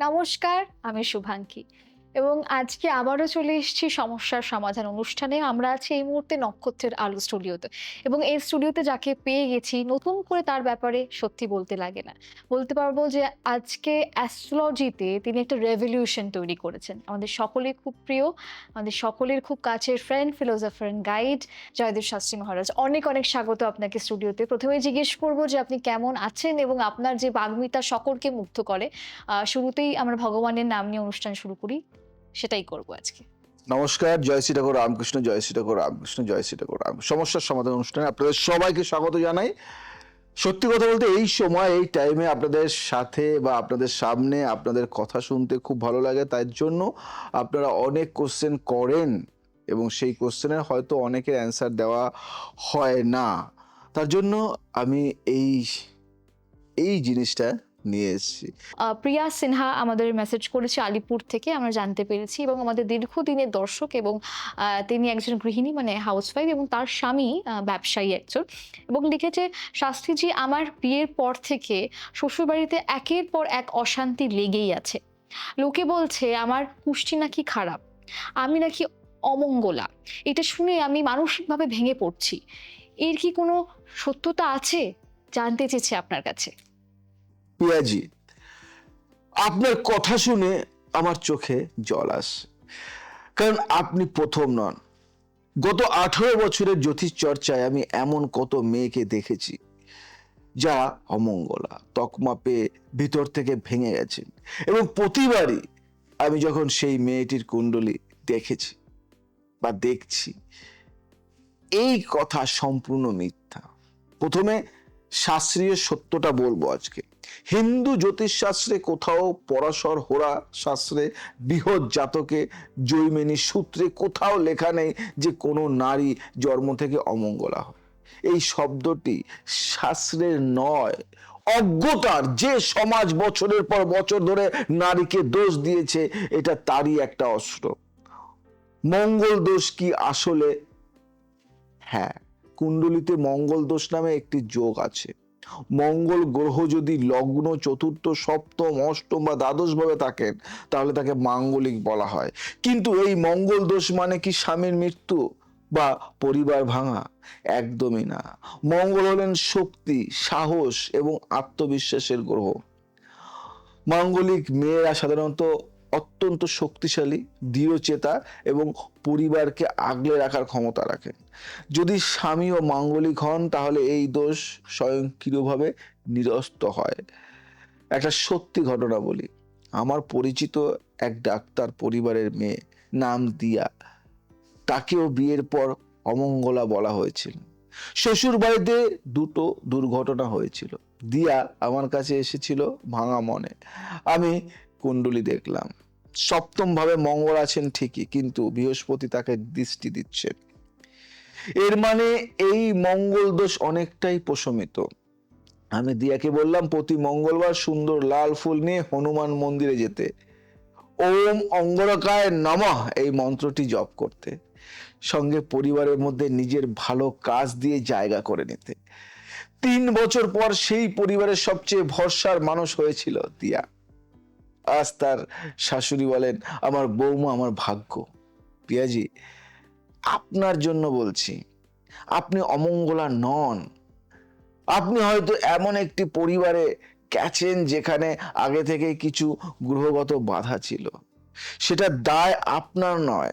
নমস্কার, আমি শুভাঙ্কী এবং আজকে আবারও চলে এসেছি সমস্যার সমাধান অনুষ্ঠানে। আমরা আছি এই মুহূর্তে নক্ষত্রের আলো স্টুডিওতে এবং এই স্টুডিওতে যাকে পেয়ে গেছি নতুন করে তার ব্যাপারে সত্যি বলতে লাগে না। বলতে পারবো যে আজকে অ্যাস্ট্রোলজিতে তিনি একটা রেভলিউশন তৈরি করেছেন। আমাদের সকলের খুব প্রিয়, আমাদের সকলের খুব কাছের friend, philosopher and guide Joydev Shastri Maharaj. অনেক, অনেক স্বাগত আপনাকে স্টুডিওতে। প্রথমেই জিজ্ঞেস করব যে আপনি কেমন আছেন এবং আপনার যে বাগ্মিতা সকলকে মুগ্ধ করে। শুরুতেই আমরা ভগবানের নাম নিয়ে অনুষ্ঠান শুরু করি, সেটাই করব আজকে। নমস্কার, জয় শ্রী ঠাকুর রামকৃষ্ণ, জয় শ্রী ঠাকুর রামকৃষ্ণ, জয় শ্রী ঠাকুর রাম। সমস্যার সমাধান অনুষ্ঠানে আপনাদের সবাইকে স্বাগত জানাই। সত্যি কথা বলতে এই সময় এই টাইমে আপনাদের সাথে বা আপনাদের সামনে আপনাদের কথা শুনতে খুব ভালো লাগে। তাই জন্য আপনারা অনেক কোশ্চেন করেন এবং সেই কোশ্চেনের হয়তো অনেকের অ্যান্সার দেওয়া হয় না। তার জন্য আমি এই এই জিনিসটা নিয়ে এসেছি। প্রিয়া সিনহা আমাদের মেসেজ করেছে আলিপুর থেকে, আমরা জানতে পেরেছি এবং আমাদের দীর্ঘদিনের দর্শক এবং তিনি একজন গৃহিণী মানে হাউসওয়াইফ এবং তার স্বামী ব্যবসায়ী একজন এবং লিখেছে, শাস্ত্রীজি আমার বিয়ের পর থেকে শ্বশুরবাড়িতে একের পর এক অশান্তি লেগেই আছে। লোকে বলছে আমার কুষ্টি নাকি খারাপ, আমি নাকি অমঙ্গলা। এটা শুনে আমি মানসিকভাবে ভেঙে পড়ছি। এর কি কোনো সত্যতা আছে? জানতে চেয়েছি আপনার কাছে। পিয়াজি, আপনার কথা শুনে আমার চোখে জল আসে, কারণ আপনি প্রথম নন। গত 18 বছরের জ্যোতিষ চর্চায় আমি এমন কত মেয়েকে দেখেছি যারা অমঙ্গলা তকমা পেয়ে ভিতর থেকে ভেঙে গেছেন, এবং প্রতিবারই আমি যখন সেই মেয়েটির কুণ্ডলী দেখেছি বা দেখছি, এই কথা সম্পূর্ণ মিথ্যা। প্রথমে শাস্ত্রীয় সত্যটা বলবো আজকে। হিন্দু জ্যোতিষশাস্ত্রে কোথাও পরাশর হোরা শাস্ত্রে বৃহৎ জাতকে জৈমিনী সূত্রে কোথাও লেখা নেই যে কোনো নারী জন্ম থেকে অমঙ্গলা হয়। এই শব্দটি শাস্ত্রের নয়, অজ্ঞতার। যে সমাজ বছরের পর বছর ধরে নারীকে দোষ দিয়েছে, এটা তারই একটা অস্ত্র। মঙ্গল দোষ কি আসলে? হ্যাঁ, কুণ্ডলিতে মঙ্গল দোষ নামে একটি যোগ আছে। মঙ্গল গ্রহ যদি লগ্ন, চতুর্থ, সপ্তম, অষ্টম বা দ্বাদশ ভাবে থাকেন তাহলে তাকে মাঙ্গলিক বলা হয়। কিন্তু এই মঙ্গল দোষ মানে কি স্বামীর মৃত্যু বা পরিবার ভাঙা? একদমই না। মঙ্গল হলেন শক্তি, সাহস এবং আত্মবিশ্বাসের গ্রহ। মাঙ্গলিক মেয়েরা সাধারণত অত্যন্ত শক্তিশালী, দৃঢ়চেতা এবং পরিবারকে আগলে রাখার ক্ষমতা রাখেন। যদি স্বামীও মাঙ্গলিক হন তাহলে এই দোষ স্বয়ংক্রিয়ভাবে নিরস্ত হয়। একটা সত্যি ঘটনা বলি। আমার পরিচিত এক ডাক্তার পরিবারের মেয়ে, নাম দিয়া, তাকেও বিয়ের পর অমঙ্গলা বলা হয়েছিল। শ্বশুর বাড়িতে দুটো দুর্ঘটনা হয়েছিল। দিয়া আমার কাছে এসেছিল ভাঙা মনে। আমি কুণ্ডলী দেখলাম, সপ্তম ভাবে মঙ্গল আছেন ঠিকই, কিন্তু বৃহস্পতি তাকে দৃষ্টি দিচ্ছেন। এর মানে এই মঙ্গল দোষ অনেকটাই প্রশমিত। আমি দিয়াকে বললাম প্রতি মঙ্গলবার সুন্দর লাল ফুল নিয়ে হনুমান মন্দিরে যেতে, ওম অঙ্গরকায় নমঃ এই মন্ত্রটি জপ করতে, সঙ্গে পরিবারের মধ্যে নিজের ভালো কাজ দিয়ে জায়গা করে নিতে। 3 বছর পর সেই পরিবারের সবচেয়ে ভরসার মানুষ হয়েছিল দিয়া। আজ তার শাশুড়ি বলেন, আমার বৌমা আমার ভাগ্য। পিয়াজি, আপনার জন্য বলছি, আপনি অমঙ্গলা নন। আপনি হয়তো এমন একটি পরিবারে গেছেন যেখানে আগে থেকে কিছু গ্রহগত বাধা ছিল। সেটা দায় আপনার নয়।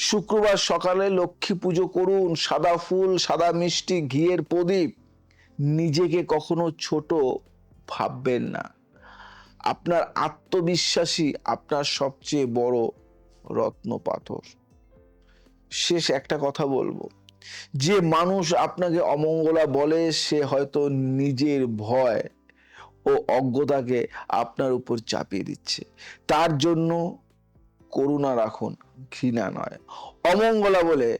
শুক্রবার সকালে লক্ষ্মী পুজো করুন, সাদা ফুল, সাদা মিষ্টি, ঘিয়ের প্রদীপ। নিজেকে কখনো ছোট ভাববেন না। আপনার আত্মবিশ্বাসী আপনার সবচেয়ে বড় রত্ন পাথর। শেষ একটা কথা বলবো, যে মানুষ আপনাকে অমঙ্গলা বলে সে হয়তো নিজের ভয় ও অজ্ঞতাকে আপনার উপর চাপিয়ে দিচ্ছে। তার জন্য করুণা রাখুন, ঘৃণা নয়। অমঙ্গলা বলে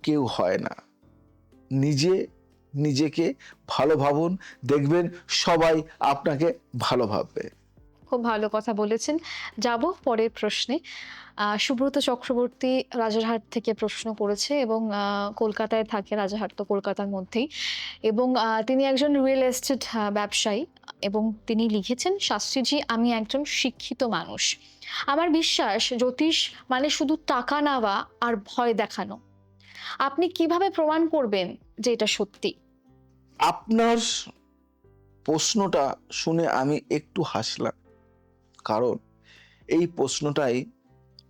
কেউ হয় না। নিজে নিজেকে ভালো ভাবুন, দেখবেন সবাই আপনাকে ভালো ভাববে। খুব ভালো কথা বলেছেন। যাব পরের প্রশ্নে। সুব্রত চক্রবর্তী রাজারহাট থেকে প্রশ্ন করেছে এবং কলকাতায় থাকে। রাজারহাট তো কলকাতার মধ্যেই এবং তিনি একজন রিয়েল এস্টেট ব্যবসায়ী। এবং তিনি লিখেছেন, শাস্ত্রীজি, আমি একজন শিক্ষিত মানুষ। আমার বিশ্বাস জ্যোতিষ মানে শুধু টাকা নেওয়া আর ভয় দেখানো। আপনি কিভাবে প্রমাণ করবেন যে এটা সত্যি? আপনার প্রশ্নটা শুনে আমি একটু হাসলাম, কারণ এই প্রশ্নটাই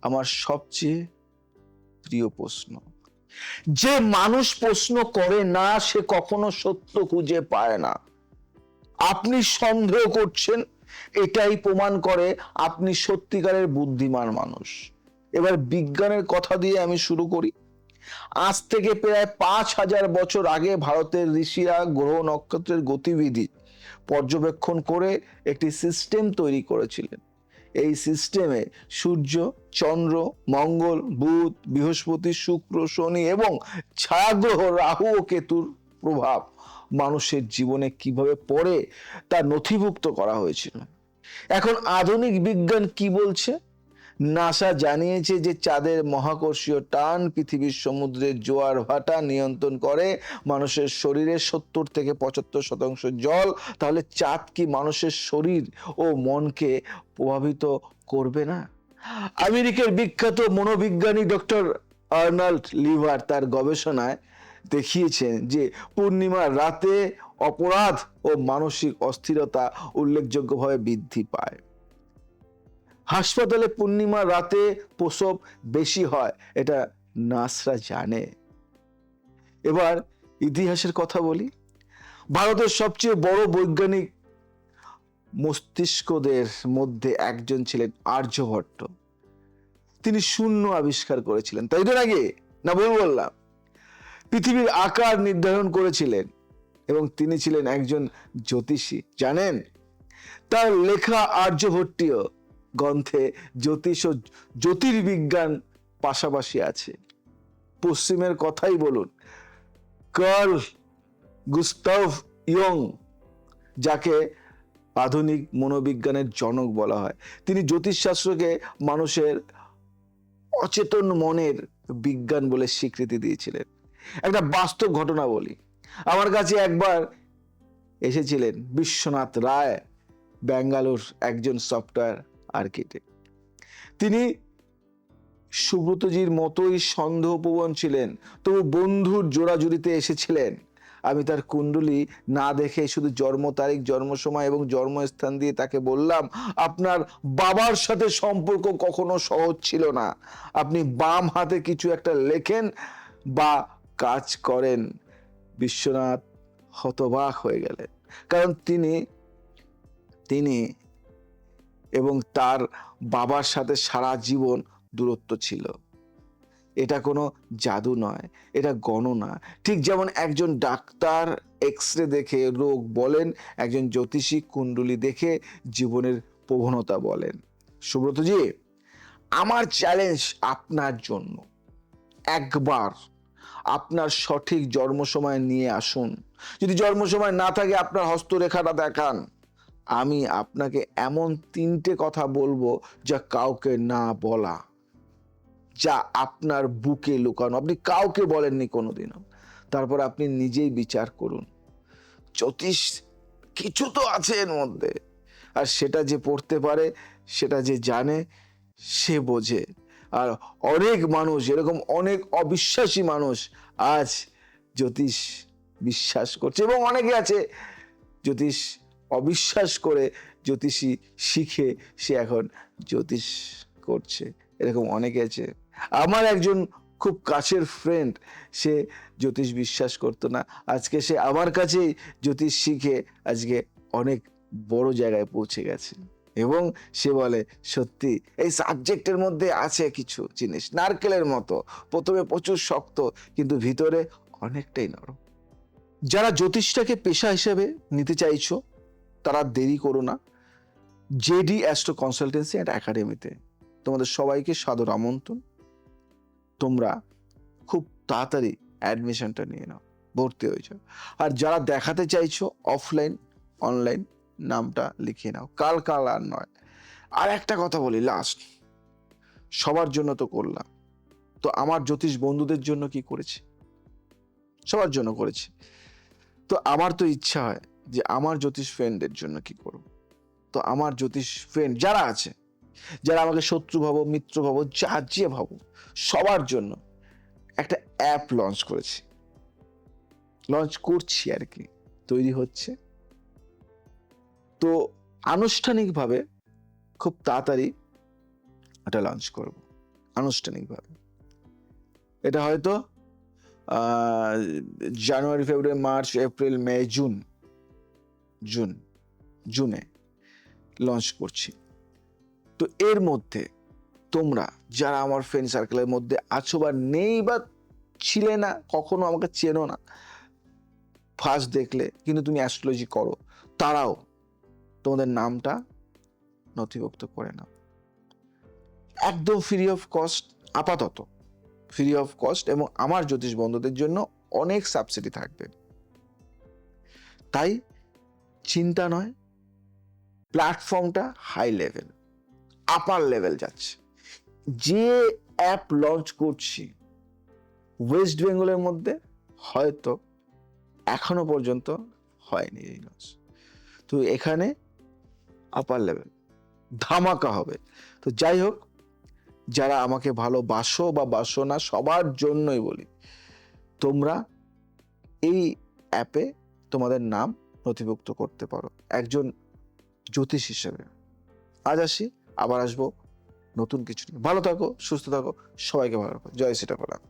আমার সবচেয়ে প্রিয় প্রশ্ন। যে মানুষ প্রশ্ন করে না সে কখনো সত্য খুঁজে পায় না। আপনি সন্দেহ করছেন, এটাই প্রমাণ করে আপনি সত্যিকারের বুদ্ধিমান মানুষ। এবার বিজ্ঞানের কথা দিয়ে আমি শুরু করি। আজ থেকে প্রায় 5,000 বছর আগে ভারতের ঋষিরা গ্রহ নক্ষত্রের গতিবিধি পর্যবেক্ষণ করে একটি সিস্টেম তৈরি করেছিলেন। এই সিস্টেমে সূর্য, চন্দ্র, মঙ্গল, বুধ, বৃহস্পতি, শুক্র, শনি এবং ছায়াগ্রহ রাহু ও কেতুর প্রভাব মানুষের জীবনে কিভাবে পড়ে তা নথিভুক্ত করা হয়েছিল। এখন আধুনিক বিজ্ঞান কি বলছে? নাসা জানিয়েছে যে চাঁদের মহাকর্ষীয় টান পৃথিবীর সমুদ্রের জোয়ার ভাটা নিয়ন্ত্রণ করে মানুষের শরীরে 70 থেকে 75% জল। তাহলে চাঁদ কি মানুষের শরীর ও মনকে প্রভাবিত করবে না? আমেরিকার বিখ্যাত মনোবিজ্ঞানী ডক্টর আর্নল্ড লিভার তার গবেষণায় দেখিয়েছেন যে পূর্ণিমার রাতে অপরাধ ও মানসিক অস্থিরতা উল্লেখযোগ্যভাবে বৃদ্ধি পায়। হাসপাতালে পূর্ণিমার রাতে প্রসব বেশি হয়, এটা নার্সরা জানে। এবার ইতিহাসের কথা বলি। ভারতের সবচেয়ে বড় বৈজ্ঞানিক মস্তিষ্কদের মধ্যে একজন ছিলেন আর্যভট্ট। তিনি শূন্য আবিষ্কার করেছিলেন, তাই তো নাকি? না ভুল বললাম? পৃথিবীর আকার নির্ধারণ করেছিলেন এবং তিনি ছিলেন একজন জ্যোতিষী, জানেন? তার লেখা আর্যভট্টীয় গ্রন্থে জ্যোতিষ ও জ্যোতির্বিজ্ঞান পাশাপাশি আছে। পশ্চিমের কথাই বলুন, কার্ল গুস্তাভ ইয়ং, যাকে আধুনিক মনোবিজ্ঞানের জনক বলা হয়, তিনি জ্যোতিষশাস্ত্রকে মানুষের অচেতন মনের বিজ্ঞান বলে স্বীকৃতি দিয়েছিলেন। একটা বাস্তব ঘটনা বলি। আমার কাছে একবার এসেছিলেন বিশ্বনাথ রায়, ব্যাঙ্গালোর একজন সফটওয়্যার আর্কিটেক্ট। তিনি সুব্রতজির মতোই সন্দেহপ্রবণ ছিলেন, তবু বন্ধুর জোড়াজুড়িতে এসেছিলেন। আমি তার কুণ্ডলী না দেখে শুধু জন্ম তারিখ, জন্ম সময় এবং জন্মস্থান দিয়ে তাকে বললাম, আপনার বাবার সাথে সম্পর্ক কখনো সহজ ছিল না। আপনি বাম হাতে কিছু একটা লেখেন বা কাজ করেন। বিশ্বনাথ হতবাক হয়ে গেলেন, কারণ তিনি এবং তার বাবার সাথে সারা জীবন দূরত্ব ছিল। এটা কোনো জাদু নয়, এটা গণনা। ঠিক যেমন একজন ডাক্তার এক্স-রে দেখে রোগ বলেন, একজন জ্যোতিষী কুণ্ডলী দেখে জীবনের প্রবণতা বলেন। সুব্রতজি, আমার চ্যালেঞ্জ আপনার জন্য, একবার আপনার সঠিক জন্ম সময় নিয়ে আসুন। যদি জন্ম সময় না থাকে আপনার হস্তরেখাটা দেখান। আমি আপনাকে এমন 3টে কথা বলবো যা কাউকে না বলা, যা আপনার বুকে লুকানো, আপনি কাউকে বলেননি কোনোদিনও। তারপর আপনি নিজেই বিচার করুন। জ্যোতিষ কিছু তো আছে এর মধ্যে, আর সেটা যে পড়তে পারে, সেটা যে জানে, সে বোঝে। আর অনেক মানুষ, এরকম অনেক অবিশ্বাসী মানুষ আজ জ্যোতিষ বিশ্বাস করছে, এবং অনেকে আছে জ্যোতিষ অবিশ্বাস করে জ্যোতিষী শিখে সে এখন জ্যোতিষ করছে। এরকম অনেকে আছে। আমার একজন খুব কাছের ফ্রেন্ড, সে জ্যোতিষ বিশ্বাস করতো না, আজকে সে আমার কাছেই জ্যোতিষ শিখে আজকে অনেক বড় জায়গায় পৌঁছে গেছে। এবং সে বলে, সত্যি এই সাবজেক্টের মধ্যে আছে কিছু জিনিস নারকেলের মতো, প্রথমে প্রচুর শক্ত কিন্তু ভিতরে অনেকটাই নরম। যারা জ্যোতিষটাকে পেশা হিসেবে নিতে চাইছো, তারা দেরি করো না। জেডি অ্যাস্ট্রো কনসালটেন্সি অ্যান্ড একাডেমিতে তোমাদের সবাইকে সাদর আমন্ত্রণ। তোমরা খুব তাড়াতাড়ি অ্যাডমিশনটা নিয়ে নাও, ভর্তি হয়ে যাও। আর যারা দেখাতে চাইছো অফলাইন অনলাইন, নামটা লিখিয়ে নাও, কাল আর নয়। আর একটা কথা বলি লাস্ট, সবার জন্য তো করলাম, তো আমার জ্যোতিষ বন্ধুদের জন্য কি করেছি? সবার জন্য করেছি। তো আমার তো ইচ্ছা হয় যে আমার জ্যোতিষ ফ্রেন্ডদের জন্য কি করব। তো আমার জ্যোতিষ ফ্রেন্ড যারা আছে, যারা আমাকে শত্রু ভাবো, মিত্র ভাবো, যা যে ভাবো, সবার জন্য একটা অ্যাপ লঞ্চ করেছি, লঞ্চ করছি আর কি, তৈরি হচ্ছে। তো আনুষ্ঠানিকভাবে খুব তাড়াতাড়ি এটা লঞ্চ করব, আনুষ্ঠানিকভাবে। এটা হয়তো জানুয়ারি, ফেব্রুয়ারি, মার্চ, এপ্রিল, মে, জুনে লঞ্চ করছি। তো এর মধ্যে তোমরা যারা আমার ফ্রেন্ড সার্কেলের মধ্যে আছো বা নেই, বা ছিলে না, কখনো আমাকে চেনো না, ফার্স্ট দেখলে কিন্তু তুমি অ্যাস্ট্রোলজি করো, তারাও তোমাদের নামটা নথিভুক্ত করে নাও, একদম ফ্রি অফ কস্ট, আপাতত ফ্রি অফ কস্ট। এবং আমার জ্যোতিষ বন্ধুদের জন্য অনেক সাবসিডি থাকবে। তাই চিন্তা নয়, প্ল্যাটফর্মটা হাই লেভেল, আপার লেভেল যাচ্ছে। যে অ্যাপ লঞ্চ করছি ওয়েস্ট বেঙ্গলের মধ্যে হয়তো এখনো পর্যন্ত হয়নি এই লঞ্চ। তো এখানে আপার লেভেল ধামাকা হবে। তো যাই হোক, যারা আমাকে ভালোবাসো বা বাসো না, সবার জন্যই বলি, তোমরা এই অ্যাপে তোমাদের নাম নথিভুক্ত করতে পারো একজন জ্যোতিষ হিসেবে। আজ আসি, আবার আসবো নতুন কিছু নিয়ে। ভালো থাকো, সুস্থ থাকো, সবাইকে ভালো রাখো। জয় শ্রীরাম।